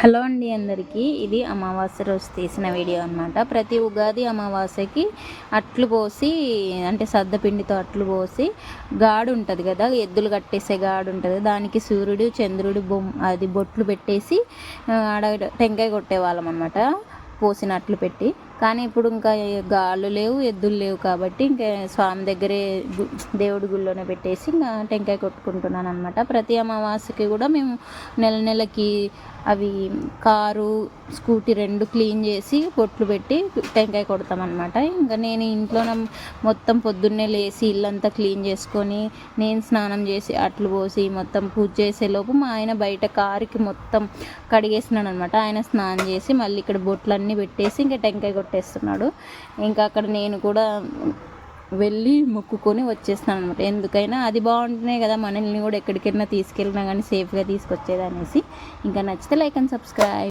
Hello అండి అందరికీ. ఇది అమావాస్య రోజు తీసిన వీడియో అనమాట. ప్రతి ఉగాది అమావాస్యకి అట్లు పోసి, అంటే సద్దపిండితో అట్లు పోసి గాడు ఉంటుంది కదా, ఎద్దులు కట్టేసే గాడు ఉంటుంది, దానికి సూర్యుడు చంద్రుడు అది బొట్లు పెట్టేసి ఆడ టెంకాయ కొట్టేవాళ్ళం అనమాట, పోసిన అట్లు పెట్టి. కానీ ఇప్పుడు ఇంకా గాళ్ళు లేవు, ఎద్దులు లేవు కాబట్టి ఇంకా స్వామి దగ్గరే దేవుడి గుళ్ళోనే పెట్టేసి ఇంకా టెంకాయ కొట్టుకుంటున్నాను అనమాట. ప్రతి అమావాస్యకి కూడా మేము నెలకి అవి కారు స్కూటీ రెండు క్లీన్ చేసి పొట్లు పెట్టి టెంకాయ కొడతామన్నమాట. ఇంకా నేను ఇంట్లోనే మొత్తం పొద్దున్నే లేచి ఇల్లంతా క్లీన్ చేసుకొని నేను స్నానం చేసి అట్లు పోసి మొత్తం పూజ చేసేలోపు మా ఆయన బయట కారుకి మొత్తం కడిగేసినాడు అనమాట. ఆయన స్నానం చేసి మళ్ళీ ఇక్కడ బొట్లన్నీ పెట్టేసి ఇంకా టెంకాయ కొట్టేస్తున్నాడు. ఇంకా అక్కడ నేను కూడా వెళ్ళి మొక్కుకొని వచ్చేస్తాను అనమాట. ఎందుకైనా అది బాగుంటున్నాయి కదా, మనల్ని కూడా ఎక్కడికైనా తీసుకెళ్ళినా కానీ సేఫ్గా తీసుకొచ్చేది అనేసి. ఇంకా నచ్చితే లైక్ అండ్ సబ్స్క్రైబ్.